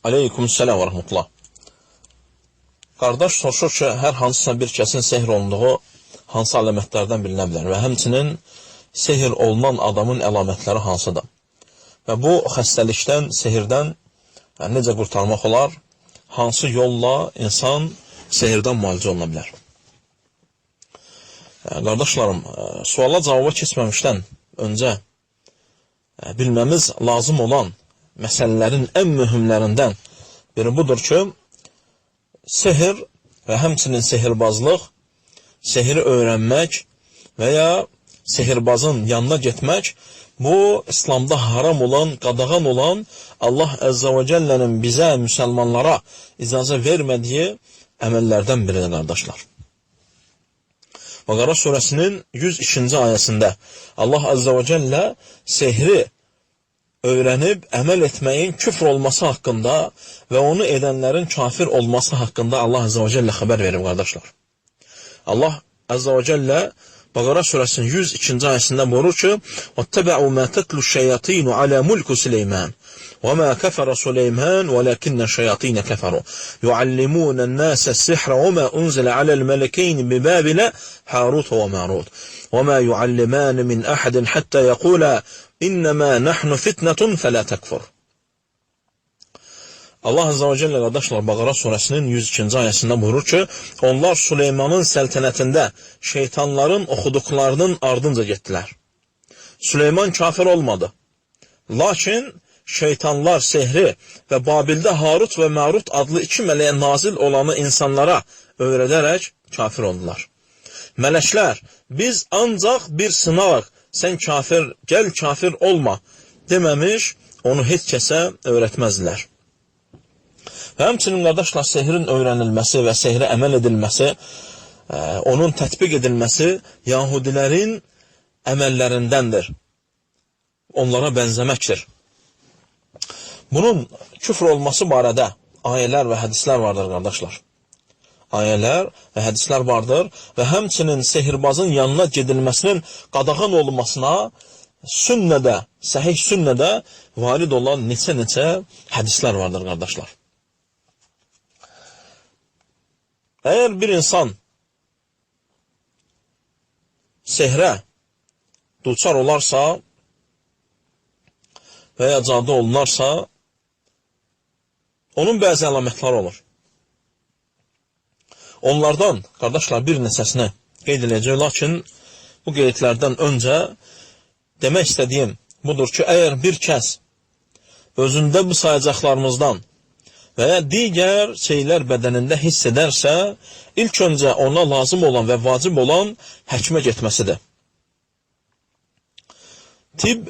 Aleykümselam və rəhmətullah. Qardaş soruşur ki, hər hansısa bir kəsin sehr olunduğu hansı əlamətlərdən bilinə bilər və həmçinin sehr olunan adamın əlamətləri hansıdır? Və bu xəstəlikdən, sehirdən necə qurtarmaq olar? Hansı yolla insan sehirdən müalicə oluna bilər? Qardaşlarım, suala cavaba keçməmişdən öncə bilməmiz lazım olan məsələlərin ən mühümlərindən biri budur ki, sehir və həmçinin sehirbazlıq, sehiri öyrənmək və ya sehirbazın yanına getmək, bu İslamda haram olan, qadağan olan, Allah Əzzə və Cəllənin bizə, müsəlmanlara icazə vermədiyi əməllərdən biridir, qardaşlar. Bəqara surəsinin 102-ci ayəsində Allah Əzzə və Cəllə sehri öyrənib əməl etməyin küfr olması haqqında və onu edənlərin kafir olması haqqında Allah Əzzə və Cəllə xəbər verir, qardaşlar. Allah Əzzə və Cəllə Bəqara surəsinin 102-ci ayəsində buyurur ki: "Vəttəbə'u mə tətlu şeyatinu alə mulku Süleyman və mə kəfərə Süleyman vələkinnə şeyatinə kəfəru yuallimunən-nəsə s-sihra və mə unzilə aləl-mələkeyn bi-Babilə Harut və Marut və mə yualliman min əhədin hatta yəqulə İnnəmə nəhnu fitnətun fələ təkfur." Allah Azze və Cəllə, qardaşlar, Bəqara surəsinin 102-ci ayəsində buyurur ki, onlar Süleymanın səltənətində şeytanların oxuduqlarının ardınca getdilər. Süleyman kafir olmadı. Lakin şeytanlar sehri və Babildə Harut və Marut adlı iki mələyə nazil olanı insanlara öyrədərək kafir oldular. Mələklər, biz ancaq bir sınaq, sən kafir, gəl kafir olma deməmiş, onu heç kəsə öyrətməzdilər. Və həmçinin, qardaşlar, sehrin öyrənilməsi və sehrə əməl edilməsi, onun tətbiq edilməsi Yahudilərin əməllərindəndir. Onlara bənzəməkdir. Bunun küfr olması barədə ayələr və hədislər vardır, qardaşlar. Ayələr və hədislər vardır və həmçinin sehirbazın yanına gedilməsinin qadağan olmasına sünnədə, səhih sünnədə varid olan neçə hədislər vardır, qardaşlar. Əgər bir insan sehrə duçar olarsa və ya cadı olunarsa, onun bəzi əlamətləri olur. Onlardan, qardaşlar, bir neçəsini qeyd edəcək, lakin bu qeydlərdən öncə demək istədiyim budur ki, əgər bir kəs özündə bu sayacaqlarımızdan və ya digər şeylər bədənində hiss edərsə, ilk öncə ona lazım olan və vacib olan həkimə getməsidir. Tibb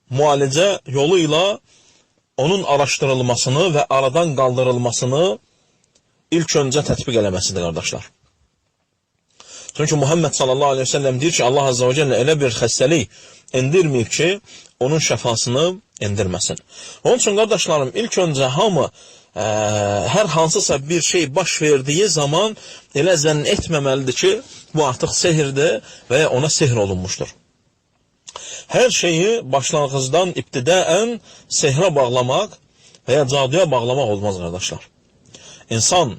müalicə yolu ilə onun araşdırılmasını və aradan qaldırılmasını ilk öncə tətbiq eləməsidir, qardaşlar. Çünki Muhammed sallallahu aleyhi ve sellem deyir ki, Allah Azze və Cəllə elə bir xəstəlik endirməyib ki, onun şəfasını endirməsin. Onun üçün, qardaşlarım, ilk öncə hamı hər hansısa bir şey baş verdiyi zaman elə zənn etməməlidir ki, bu artıq sehirdir və ya ona sehr olunmuşdur. Hər şeyi başlanğıcdan ibtidaən sehrə bağlamaq və ya caduya bağlamaq olmaz, qardaşlar. İnsan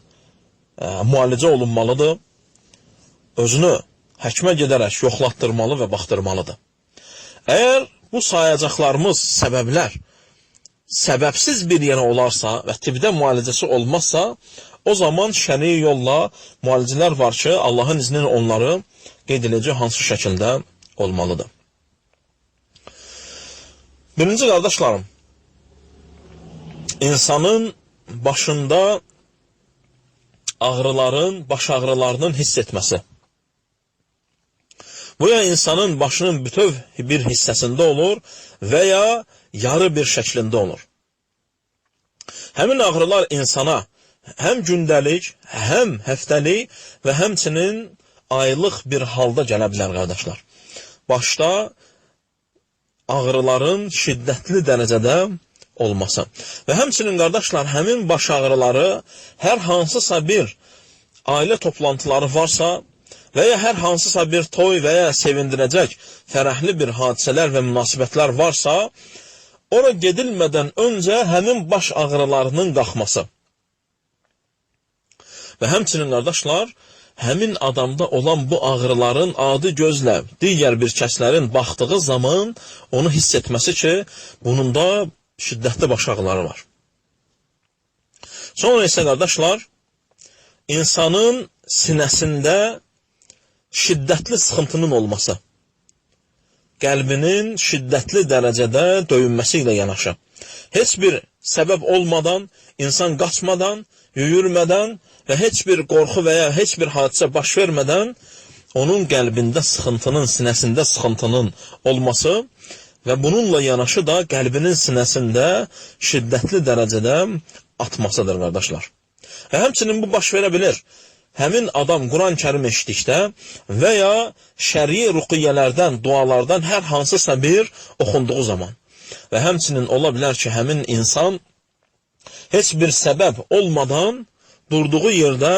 müalicə olunmalıdır, özünü həkimə gedərək yoxlatdırmalı və baxdırmalıdır. Əgər bu sayacaqlarımız səbəblər səbəbsiz bir yerə olarsa və tibbdə müalicəsi olmazsa, o zaman şəri yolla müalicələr var ki, Allahın izni ilə onları qeyd edəcək hansı şəkildə olmalıdır. Birinci, qardaşlarım, insanın başında ağrıların, baş ağrılarının hiss etməsi. Bu ya insanın başının bütöv bir hissəsində olur və ya yarı bir şəklində olur. Həmin ağrılar insana həm gündəlik, həm həftəlik və həmçinin aylıq bir halda gələ bilər, qardaşlar. Başda ağrıların şiddətli dərəcədə olması. Və həmçinin, qardaşlar, həmin baş ağrıları hər hansısa bir ailə toplantıları varsa və ya hər hansısa bir toy və ya sevindirəcək, fərəhli bir hadisələr və münasibətlər varsa, ora gedilmədən öncə həmin baş ağrılarının qalxması. Və həmçinin qardaşlar, həmin adamda olan bu ağrıların adi gözlə digər bir kəslərin baxdığı zaman onu hiss etməsi ki, bunun da şiddətli baş ağrıları var. Sonra isə qardaşlar, insanın sinəsində şiddətli sıxıntının olması, qəlbinin şiddətli dərəcədə döyünməsi ilə yanaşı, heç bir səbəb olmadan, insan qaçmadan, yürürmədən və heç bir qorxu və ya heç bir hadisə baş vermədən onun qəlbində sıxıntının, sinəsində sıxıntının olması və bununla yanaşı da qəlbinin sinəsində şiddətli dərəcədə atmasıdır, qardaşlar. Və həmçinin bu baş verə bilir. Həmin adam Quran-Kərim eşitdikdə və ya şəri ruqiyyələrdən, dualardan hər hansısa bir oxunduğu zaman. Və həmçinin ola bilər ki, həmin insan heç bir səbəb olmadan durduğu yerdə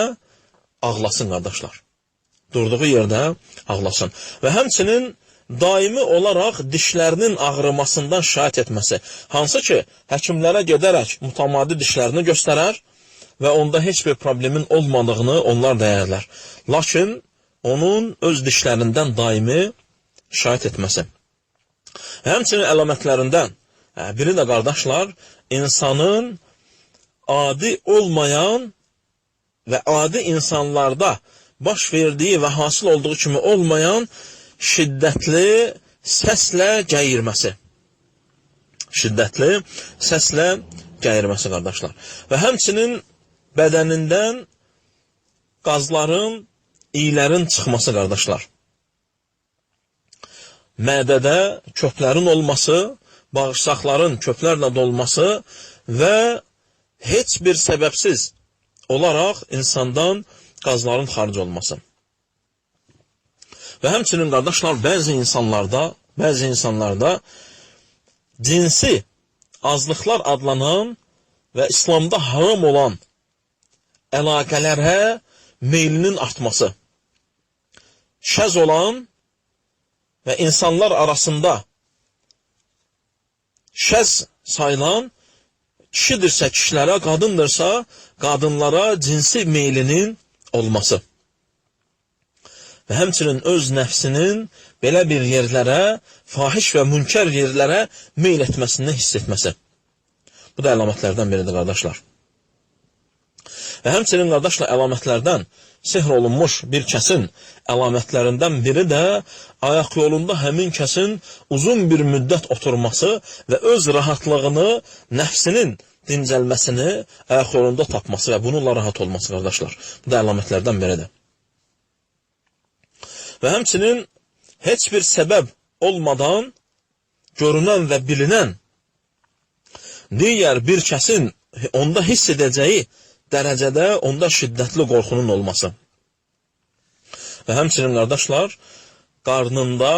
ağlasın, qardaşlar. Durduğu yerdə ağlasın. Və həmçinin daimi olaraq dişlərinin ağrımasından şahid etməsi. Hansı ki, həkimlərə gedərək mütəmadi dişlərini göstərər və onda heç bir problemin olmadığını onlar deyərlər. Lakin onun öz dişlərindən daimi şahid etməsi. Həmçinin əlamətlərindən biri də qardaşlar, insanın adi olmayan və adi insanlarda baş verdiyi və hasil olduğu kimi olmayan şiddətli səslə gəyirməsi. Şiddətli səslə gəyirməsi, qardaşlar. Və həmçinin bədənindən qazların, iylərin çıxması, qardaşlar. Mədədə köklərin olması, bağırsaqların köklərlə dolması və heç bir səbəbsiz olaraq insandan qazların xaric olması. Və həmçinin, qardaşlar, bəzi insanlarda cinsi azlıqlar adlanan və İslamda haram olan əlaqələrə meylinin artması, şəz olan və insanlar arasında şəz sayılan kişidirsə kişilərə, qadındırsa qadınlara cinsi meylinin olması və həmçinin öz nəfsinin belə bir yerlərə, fahiş və münkər yerlərə meyl etməsini hiss etməsi. Bu da əlamətlərdən biridir, qardaşlar. Və həmçinin, qardaşlar, əlamətlərdən sehr olunmuş bir kəsin əlamətlərindən biri də ayaq yolunda həmin kəsin uzun bir müddət oturması və öz rahatlığını, nəfsinin dincəlməsini ayaq yolunda tapması və bununla rahat olması, qardaşlar. Bu da əlamətlərdən biridir. Və həmçinin heç bir səbəb olmadan görünən və bilinən digər bir kəsin onda hiss edəcəyi dərəcədə onda şiddətli qorxunun olması. Və həmçinin, qardaşlar, qarnında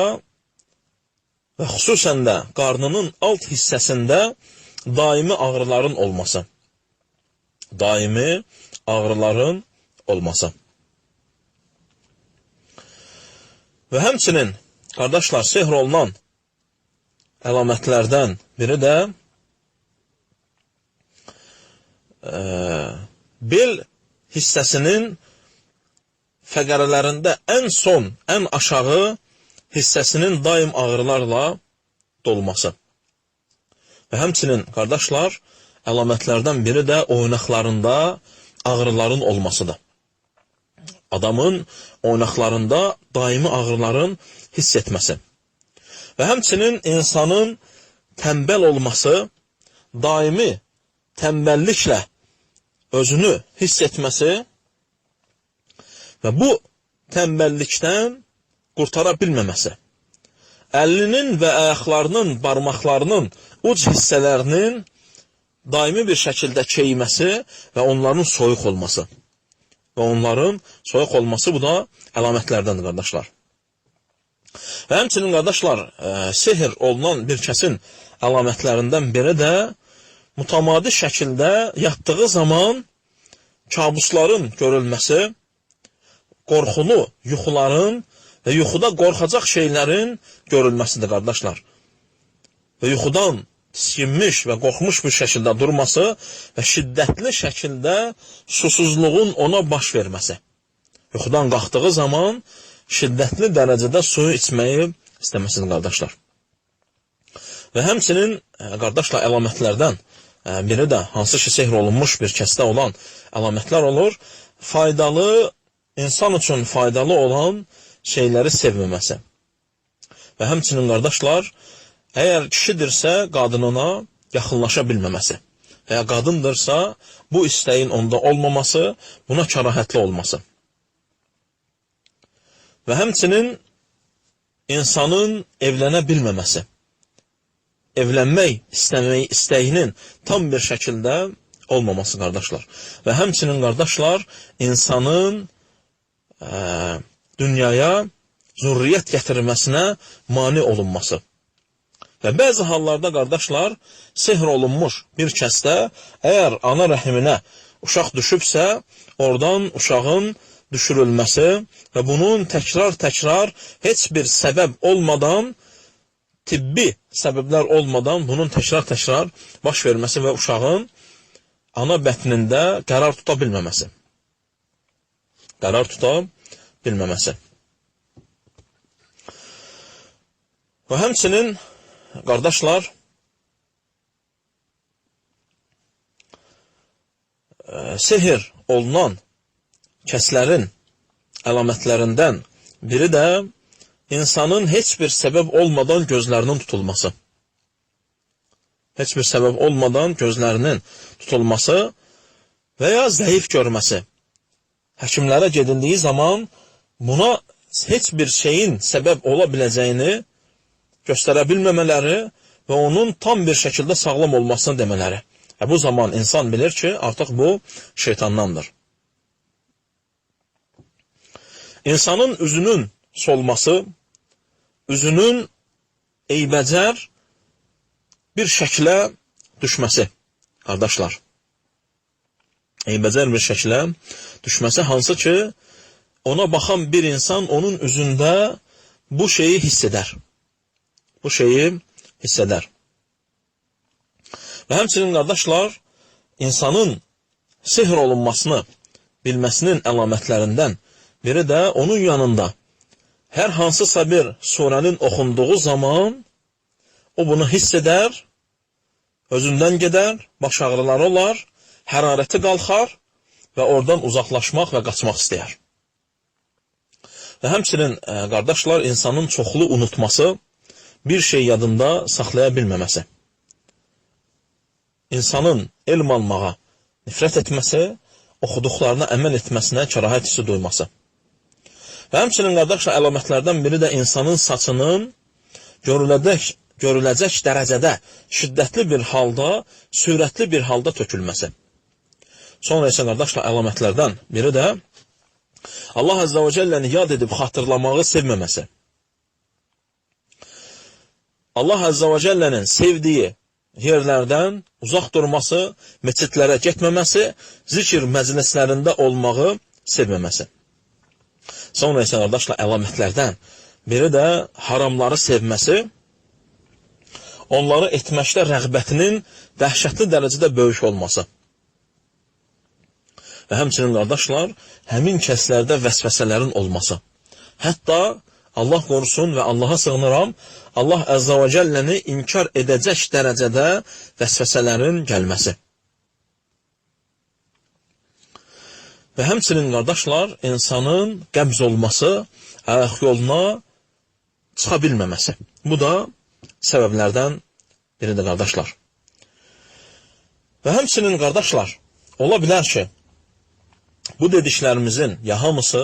və xüsusən də qarnının alt hissəsində daimi ağrıların olması. Daimi ağrıların olması. Və həmçinin, qardaşlar, sehr olunan əlamətlərdən biri də bel hissəsinin fəqərələrində ən son, ən aşağı hissəsinin daim ağrılarla dolması. Və həmçinin, qardaşlar, əlamətlərdən biri də oynaqlarında ağrıların olmasıdır. Adamın oynaqlarında daimi ağrıların hiss etməsi. Və həmçinin insanın tənbəl olması, daimi tənbəlliklə özünü hiss etməsi və bu tənbəllikdən qurtara bilməməsi. Əlinin və ayaqlarının, barmaqlarının uc hissələrinin daimi bir şəkildə keyməsi və onların soyuq olması. Və onların soyuq olması bu da əlamətlərdəndir, qardaşlar. Və həmçinin, qardaşlar, sehr olunan bir kəsin əlamətlərindən biri də mütəmadi şəkildə yatdığı zaman kabusların görülməsi, qorxulu yuxuların və yuxuda qorxacaq şeylərin görülməsidir, qardaşlar. Və yuxudan tiskinmiş və qorxmuş bir şəkildə durması və şiddətli şəkildə susuzluğun ona baş verməsi. Yuxudan qalxdığı zaman şiddətli dərəcədə suyu içməyi istəməsidir, qardaşlar. Və həmçinin, qardaşlar, əlamətlərdən biri də, hansı ki, sehr olunmuş bir kəsdə olan əlamətlər olur, faydalı, insan üçün faydalı olan şeyləri sevməməsi. Və həmçinin, qardaşlar, əgər kişidirsə, qadınına yaxınlaşa bilməməsi və ya qadındırsa, bu istəyin onda olmaması, buna kərahətli olması. Və həmçinin, insanın evlənə bilməməsi, evlənmək istəyinin tam bir şəkildə olmaması, qardaşlar. Və həmçinin, qardaşlar, insanın dünyaya zürriyyət gətirilməsinə mane olunması. Və bəzi hallarda, qardaşlar, sehr olunmuş bir kəsdə, əgər ana rəhiminə uşaq düşübsə, oradan uşağın düşürülməsi və bunun təkrar heç bir səbəb olmadan, tibbi səbəblər olmadan bunun təkrar baş verməsi və uşağın ana bətnində qərar tuta bilməməsi. Və həmçinin, qardaşlar, sehr olunan kəslərin əlamətlərindən biri də insanın heç bir səbəb olmadan gözlərinin tutulması. Heç bir səbəb olmadan gözlərinin tutulması və ya zəif görməsi. Həkimlərə gedildiyi zaman buna heç bir şeyin səbəb ola biləcəyini göstərə bilməmələri və onun tam bir şəkildə sağlam olmasını demələri. Bu zaman insan bilir ki, artıq bu şeytandandır. İnsanın üzünün solması, üzünün eybəcər bir şəklə düşməsi, qardaşlar. Eybəcər bir şəklə düşməsi, hansı ki, ona baxan bir insan onun üzündə bu şeyi hiss edər. Və həmçinin, qardaşlar, insanın sehr olunmasını bilməsinin əlamətlərindən biri də onun yanında hər hansısa bir surənin oxunduğu zaman o bunu hiss edər, özündən gedər, baş ağrıları olar, hərarəti qalxar və oradan uzaqlaşmaq və qaçmaq istəyər. Və həmçinin, qardaşlar, insanın çoxlu unutması, bir şey yadında saxlaya bilməməsi. İnsanın elm almağa nifrət etməsi, oxuduqlarına əməl etməsinə kərahət hissi duyması. Və həmçinin, qardaşlar, əlamətlərdən biri də insanın saçının görüləcək dərəcədə şiddətli bir halda, sürətli bir halda tökülməsi. Sonra isə, qardaşlar, əlamətlərdən biri də Allah Əzzə və Cəlləni yad edib xatırlamağı sevməməsi. Allah Əzzə və Cəllənin sevdiyi yerlərdən uzaq durması, meçidlərə getməməsi, zikr məclislərində olmağı sevməməsi. Sonra isə, qardaşlar, əlamətlərdən biri də haramları sevməsi, onları etməkdə rəğbətinin dəhşətli dərəcədə böyük olması. Və həmçinin, qardaşlar, həmin kəslərdə vəsvəsələrin olması. Hətta Allah qorusun və Allaha sığınıram, Allah Əzzə və Cəlləni inkar edəcək dərəcədə vəsvəsələrin gəlməsi. Və həmçinin, qardaşlar, insanın qəbz olması, ayaq yoluna çıxa bilməməsi. Bu da səbəblərdən biridir, qardaşlar. Və həmçinin, qardaşlar, ola bilər ki, bu dediklərimizin ya hamısı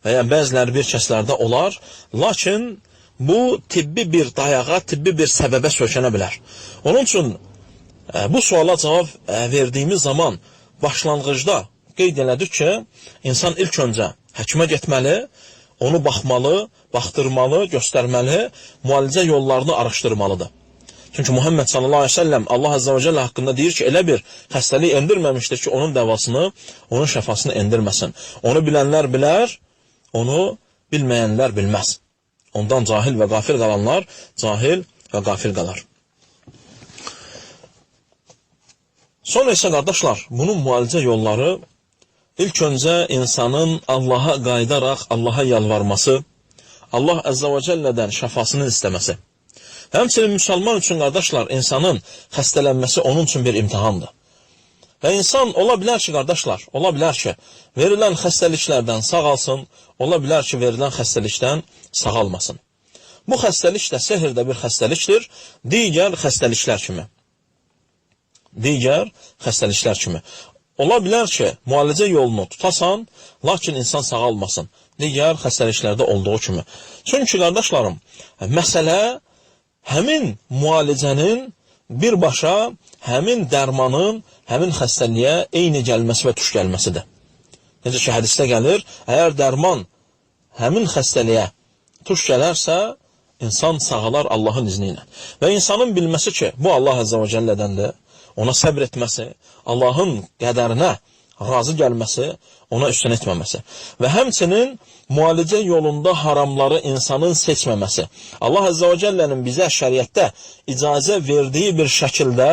və ya bəziləri bir kəslərdə olar, lakin bu tibbi bir dayağa, tibbi bir səbəbə sökənə bilər. Onun üçün bu suala cavab verdiyimiz zaman başlanğıcda qeyd elədik ki, insan ilk öncə həkimə getməli, onu baxmalı, baxdırmalı, göstərməli, müalicə yollarını araşdırmalıdır. Çünki Muhammed sallallahu aleyhi ve sellem Allah Azze ve Celle haqqında deyir ki, elə bir xəstəliyi endirməmişdir ki, onun dəvasını, onun şəfasını endirməsin. Onu bilənlər bilər, onu bilməyənlər bilməz. Ondan cahil və qafil qalanlar cahil və qafil qalar. Sonra isə qardaşlar, bunun müalicə yolları ilk öncə insanın Allaha qayıdaraq Allaha yalvarması, Allah Əzzə və Cəllədən şəfasını istəməsi. Həmçinin müsəlman üçün qardaşlar, insanın xəstələnməsi onun üçün bir imtihandır. Və insan ola bilər ki, qardaşlar, ola bilər ki, verilən xəstəliklərdən sağalsın, ola bilər ki, verilən xəstəlikdən sağalmasın. Bu xəstəlik də sehr də bir xəstəlikdir, digər xəstəliklər kimi. Ola bilər ki, müalicə yolunu tutasan, lakin insan sağalmasın, digər xəstəliklərdə olduğu kimi. Çünki, qardaşlarım, məsələ həmin müalicənin birbaşa həmin dərmanın həmin xəstəliyə eyni gəlməsi və tuş gəlməsidir. Necə ki, hədisdə gəlir, əgər dərman həmin xəstəliyə tuş gələrsə, insan sağalar Allahın izni ilə. Və insanın bilməsi ki, bu Allah Əzzə və Cəllədəndir, ona səbr etməsi, Allahın qədərinə razı gəlməsi, ona üstün etməməsi. Və həmçinin müalicə yolunda haramları insanın seçməməsi. Allah Əzzə və Cəllənin bizə şəriətdə icazə verdiyi bir şəkildə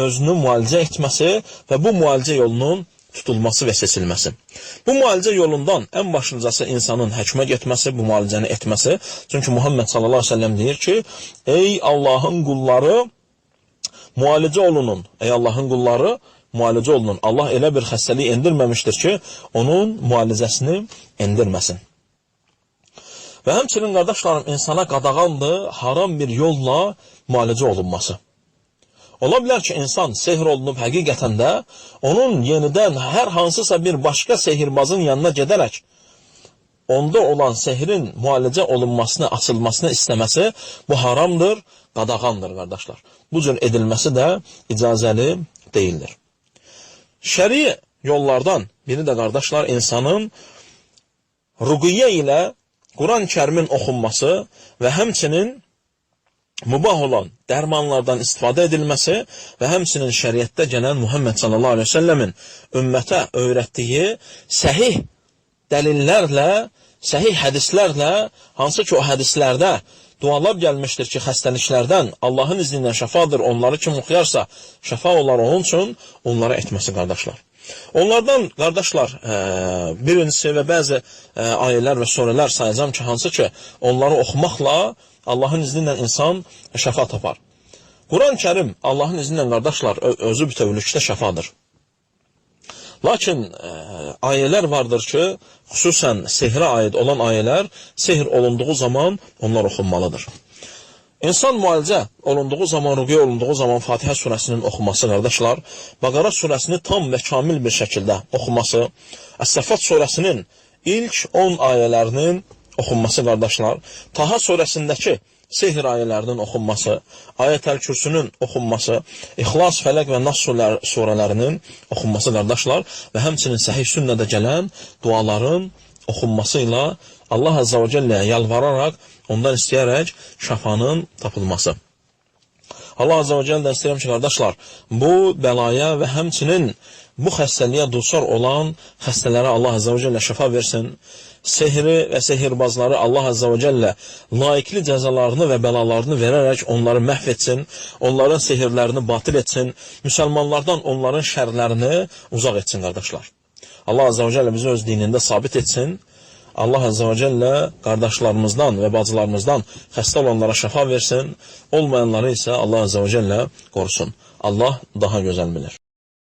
özünü müalicə etməsi və bu müalicə yolunun tutulması və seçilməsi. Bu müalicə yolundan ən başlıcası insanın həkimə getməsi, bu müalicəni etməsi. Çünki Muhammed sallallahu aleyhi ve sellem deyir ki, ey Allahın qulları, müalicə olunun. Ey Allahın qulları, müalicə olunun. Allah elə bir xəstəlik endirməmişdir ki, onun müalicəsini endirməsin. Və həmçinin qardaşlarım, insana qadağandır haram bir yolla müalicə olunması. Ola bilər ki, insan sehr olunub həqiqətən də onun yenidən hər hansısa bir başqa sehirbazın yanına gedərək onda olan sehrin müalicə olunmasını, açılmasını istəməsi bu haramdır, qadağandır qardaşlar. Bu cür edilməsi də icazəli deyildir. Şəri yollardan biri də qardaşlar insanın ruqiyyə ilə Quran-Kərimin oxunması və həmçinin mübah olan dərmanlardan istifadə edilməsi və həmçinin şəriətdə gələn Muhammed sallallahu aleyhi ve sellemin ümmətə öyrətdiyi səhih dəlillərlə, səhih hədislərlə, hansı ki o hədislərdə dualar gəlmişdir ki, xəstəliklərdən Allahın izni ilə şəfadır, onları kim oxuyarsa şəfa olar onun üçün, onlara etməsi qardaşlar. Onlardan qardaşlar birincisi və bəzi ayələr və surələr sayacağım ki, hansı ki onları oxumaqla Allahın izni ilə insan şəfa tapar. Quran-Kərim Allahın izni ilə qardaşlar özü bütövlükdə şəfadır. Lakin ayələr vardır ki, xüsusən sehrə aid olan ayələr sehr olunduğu zaman onlar oxunmalıdır. İnsan müalicə olunduğu zaman, ruqiyyə olunduğu zaman Fatihə surəsinin oxuması qardaşlar, Bəqərə surəsini tam və kamil bir şəkildə oxuması, Əs-Səffat surəsinin ilk 10 ayələrinin oxunması qardaşlar, Taha surəsindəki sehr ayələrinin oxunması, Ayətəl-Kürsünün oxunması, İxlas, Fələq və Nas surələrinin oxunması qardaşlar və həmçinin səhih sünnədə gələn duaların oxunması ilə Allah Əzzə və Cəlləyə yalvararaq, ondan istəyərək şəfanın tapılması. Allah Əzzə və Cəllədən istəyirəm ki, qardaşlar, bu bəlaya və həmçinin bu xəstəliyə duçar olan xəstələrə Allah Əzzə və Cəllə şəfa versin. Sehri və sehirbazları Allah Əzzə və Cəllə layiqli cəzalarını və bəlalarını verərək onları məhv etsin, onların sehirlərini batil etsin, müsəlmanlardan onların şərlərini uzaq etsin, qardaşlar. Allah Əzzə və Cəllə bizi öz dinində sabit etsin. Allah Əzzə və Cəllə qardaşlarımızdan və bacılarımızdan xəstə olanlara şəfa versin, olmayanları isə Allah Əzzə və Cəllə qorusun. Allah daha gözəl bilir.